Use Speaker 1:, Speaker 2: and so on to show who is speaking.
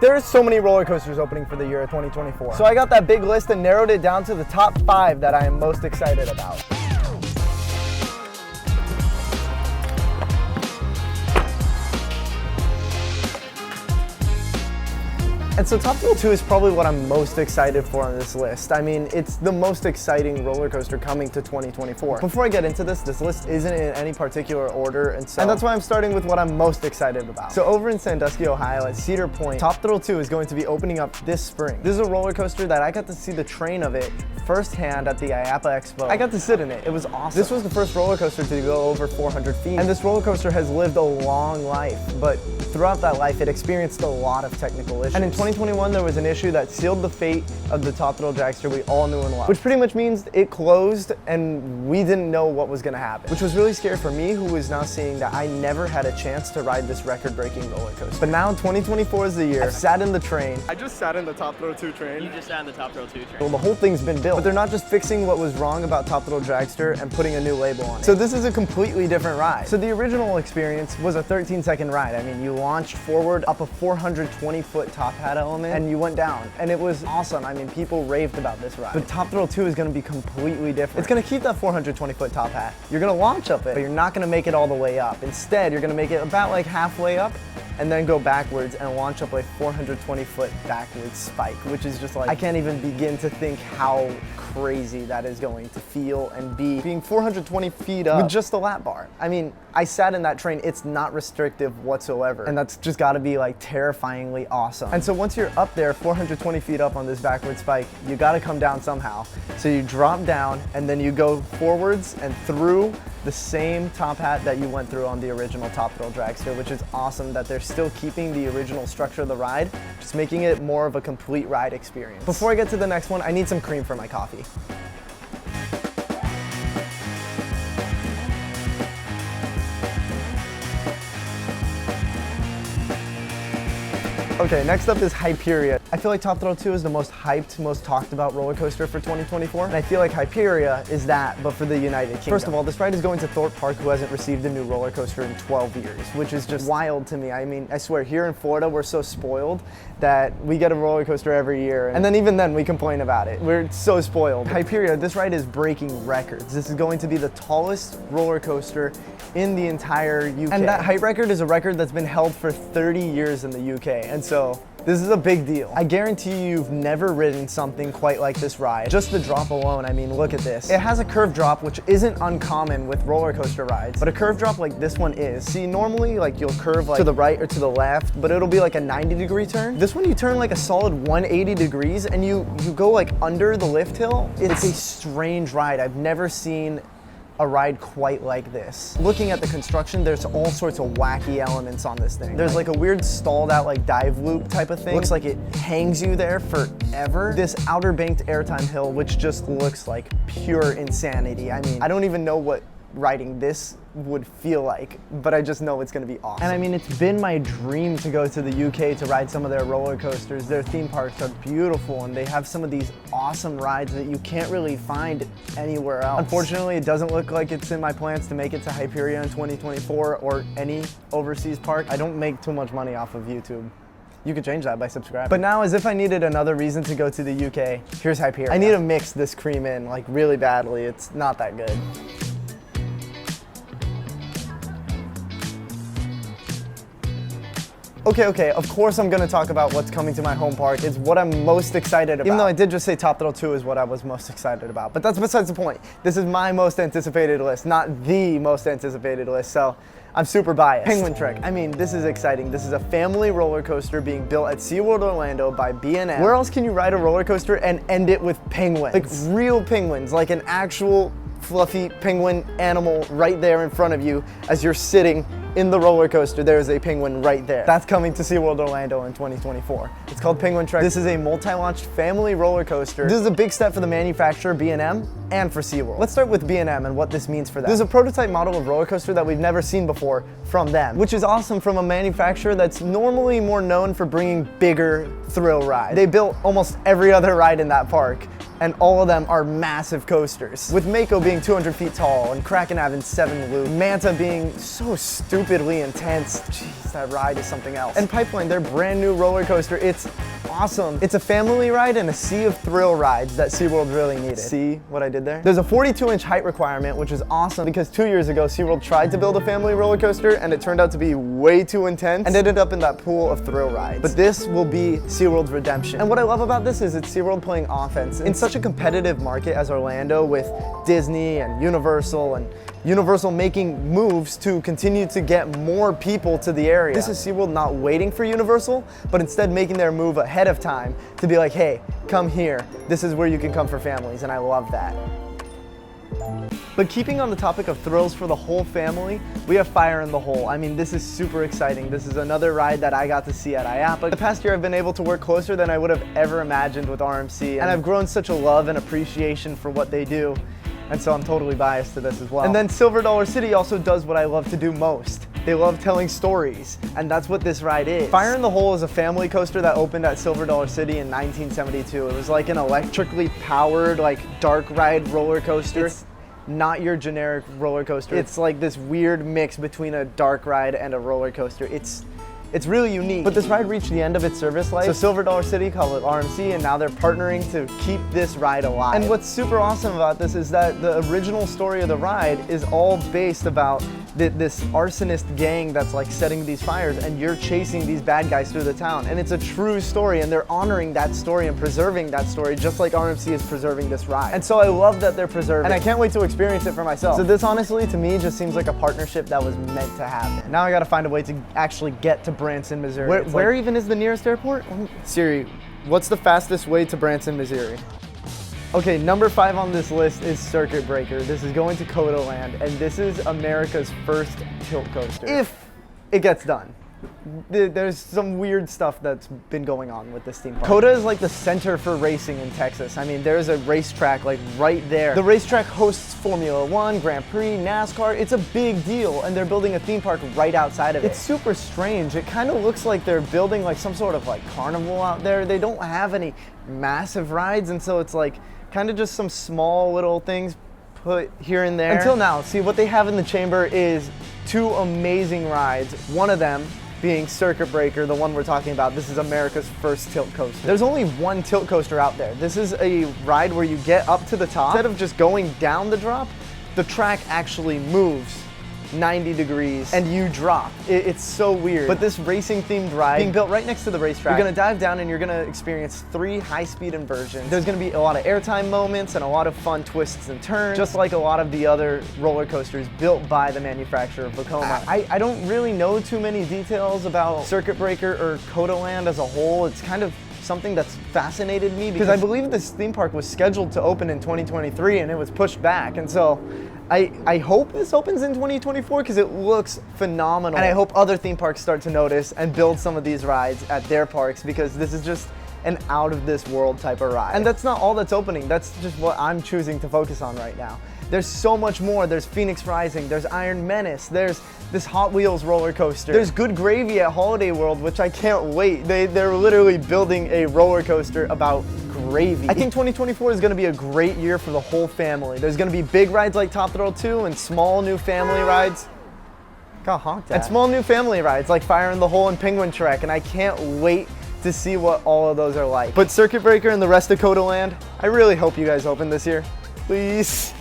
Speaker 1: There's so many roller coasters opening for the year of 2024. So I got that big list and narrowed it down to the top 5 that I am most excited about. And so Top Thrill 2 is probably what I'm most excited for on this list. I mean, it's the most exciting roller coaster coming to 2024. Before I get into this list isn't in any particular order, and that's why I'm starting with what I'm most excited about. So over in Sandusky, Ohio at Cedar Point, Top Thrill 2 is going to be opening up this spring. This is a roller coaster that I got to see the train of it firsthand at the IAAPA Expo. I got to sit in it. It was awesome. This was the first roller coaster to go over 400 feet. And this roller coaster has lived a long life, but throughout that life, it experienced a lot of technical issues. And in 2021, there was an issue that sealed the fate of the Top Thrill dragster we all knew and loved, which pretty much means it closed and we didn't know what was gonna happen, which was really scary for me, who was now seeing that I never had a chance to ride this record-breaking roller coaster. But now 2024 is the year. I've sat in the train. I just sat in the Top Thrill 2 train.
Speaker 2: You just sat in the Top Thrill 2 train.
Speaker 1: Well, the whole thing's been built, but they're not just fixing what was wrong about Top Thrill dragster and putting a new label on it. So this is a completely different ride. So the original experience was a 13-second ride. I mean, you launched forward up a 420-foot top hat element and you went down, and it was awesome. I mean, people raved about this ride. But Top Thrill 2 is gonna be completely different. It's gonna keep that 420-foot top hat. You're gonna launch up it, but you're not gonna make it all the way up. Instead, you're gonna make it about like halfway up and then go backwards and launch up a 420-foot backwards spike, which is just like, I can't even begin to think how crazy that is going to feel and be, being 420 feet up with just a lap bar. I mean, I sat in that train, it's not restrictive whatsoever, and that's just gotta be like terrifyingly awesome. And so once you're up there, 420 feet up on this backward spike, you gotta come down somehow. So you drop down and then you go forwards and through the same top hat that you went through on the original Top Thrill dragster, which is awesome that they're still keeping the original structure of the ride, just making it more of a complete ride experience. Before I get to the next one, I need some cream for my coffee. Okay, next up is Hyperia. I feel like Top Thrill 2 is the most hyped, most talked about roller coaster for 2024. And I feel like Hyperia is that, but for the United Kingdom. First of all, this ride is going to Thorpe Park, who hasn't received a new roller coaster in 12 years, which is just wild to me. I mean, I swear, here in Florida, we're so spoiled that we get a roller coaster every year. And then even then, we complain about it. We're so spoiled. Hyperia, this ride is breaking records. This is going to be the tallest roller coaster in the entire UK. And that height record is a record that's been held for 30 years in the UK. And so, this is a big deal. I guarantee you've never ridden something quite like this ride. Just the drop alone, I mean, look at this. It has a curved drop, which isn't uncommon with roller coaster rides, but a curved drop like this one is. See, normally like you'll curve like to the right or to the left, but it'll be like a 90-degree turn. This one you turn like a solid 180 degrees and you go like under the lift hill. It's a strange ride. I've never seen a ride quite like this. Looking at the construction, there's all sorts of wacky elements on this thing. There's like a weird stalled out like dive loop type of thing. Looks like it hangs you there forever. This outer banked airtime hill, which just looks like pure insanity. I mean, I don't even know what riding this would feel like, but I just know it's gonna be awesome. And I mean, it's been my dream to go to the UK to ride some of their roller coasters. Their theme parks are beautiful and they have some of these awesome rides that you can't really find anywhere else. Unfortunately, it doesn't look like it's in my plans to make it to Hyperia in 2024 or any overseas park. I don't make too much money off of YouTube. You can change that by subscribing. But now, as if I needed another reason to go to the UK, here's Hyperia. I need to mix this cream in like really badly. It's not that good. Okay, of course I'm gonna talk about what's coming to my home park. It's what I'm most excited about. Even though I did just say Top Thrill 2 is what I was most excited about. But that's besides the point. This is my most anticipated list, not the most anticipated list, so I'm super biased. Penguin Trek. I mean, this is exciting. This is a family roller coaster being built at SeaWorld Orlando by B&M. Where else can you ride a roller coaster and end it with penguins? Like real penguins, like an actual fluffy penguin animal right there in front of you as you're sitting in the roller coaster. There is a penguin right there. That's coming to SeaWorld Orlando in 2024. It's called Penguin Trek. This is a multi-launched family roller coaster. This is a big step for the manufacturer B&M and for SeaWorld. Let's start with B&M and what this means for them. This is a prototype model of roller coaster that we've never seen before from them, which is awesome from a manufacturer that's normally more known for bringing bigger thrill rides. They built almost every other ride in that park and all of them are massive coasters. With Mako being 200 feet tall and Kraken having 7 loops, Manta being so stupidly intense. Jeez, that ride is something else. And Pipeline, their brand new roller coaster, it's awesome. It's a family ride and a sea of thrill rides that SeaWorld really needed. See what I did there? There's a 42-inch height requirement, which is awesome because 2 years ago, SeaWorld tried to build a family roller coaster and it turned out to be way too intense and ended up in that pool of thrill rides. But this will be SeaWorld's redemption. And what I love about this is it's SeaWorld playing offense. In such a competitive market as Orlando with Disney and Universal making moves to continue to get more people to the area. This is SeaWorld not waiting for Universal, but instead making their move ahead of time to be like, hey, come here. This is where you can come for families, and I love that. But keeping on the topic of thrills for the whole family, we have Fire in the Hole. I mean, this is super exciting. This is another ride that I got to see at IAAPA. The past year I've been able to work closer than I would have ever imagined with RMC, and I've grown such a love and appreciation for what they do. And so I'm totally biased to this as well. And then Silver Dollar City also does what I love to do most. They love telling stories, and that's what this ride is. Fire in the Hole is a family coaster that opened at Silver Dollar City in 1972. It was like an electrically powered, like dark ride roller coaster. It's not your generic roller coaster. It's like this weird mix between a dark ride and a roller coaster. It's really unique. But this ride reached the end of its service life, so Silver Dollar City called it RMC, and now they're partnering to keep this ride alive. And what's super awesome about this is that the original story of the ride is all based about this arsonist gang that's like setting these fires, and you're chasing these bad guys through the town. And it's a true story, and they're honoring that story and preserving that story just like RMC is preserving this ride. And so I love that they're preserving, and I can't wait to experience it for myself. So this honestly, to me, just seems like a partnership that was meant to happen. Now I gotta find a way to actually get to Branson, Missouri. Where even is the nearest airport? Siri, what's the fastest way to Branson, Missouri? Okay, number 5 on this list is Circuit Breaker. This is going to Coda Land, and this is America's first tilt coaster. If it gets done. There's some weird stuff that's been going on with this theme park. Coda is like the center for racing in Texas. I mean, there's a racetrack like right there. The racetrack hosts Formula 1, Grand Prix, NASCAR. It's a big deal, and they're building a theme park right outside of it. It's super strange. It kind of looks like they're building like some sort of like carnival out there. They don't have any massive rides, and so it's like kind of just some small little things put here and there. Until now, see what they have in the chamber is 2 amazing rides. One of them being Circuit Breaker, the one we're talking about. This is America's first tilt coaster. There's only one tilt coaster out there. This is a ride where you get up to the top. Instead of just going down the drop, the track actually moves 90 degrees and you drop. It's so weird. But this racing themed ride being built right next to the racetrack, you're gonna dive down and you're gonna experience 3 high-speed inversions. There's gonna be a lot of airtime moments and a lot of fun twists and turns, just like a lot of the other roller coasters built by the manufacturer of Vekoma. I don't really know too many details about Circuit Breaker or Coda Land as a whole. It's kind of something that's fascinated me because I believe this theme park was scheduled to open in 2023 and it was pushed back. And so I hope this opens in 2024 because it looks phenomenal. And I hope other theme parks start to notice and build some of these rides at their parks because this is just an out of this world type of ride. And that's not all that's opening. That's just what I'm choosing to focus on right now. There's so much more. There's Phoenix Rising, there's Iron Menace, there's this Hot Wheels roller coaster. There's Good Gravy at Holiday World, which I can't wait. They're literally building a roller coaster about gravy. I think 2024 is gonna be a great year for the whole family. There's gonna be big rides like Top Thrill 2 and small new family rides. Got honked at. And small new family rides like Fire in the Hole and Penguin Trek, and I can't wait to see what all of those are like. But Circuit Breaker and the rest of Coda Land, I really hope you guys open this year. Please.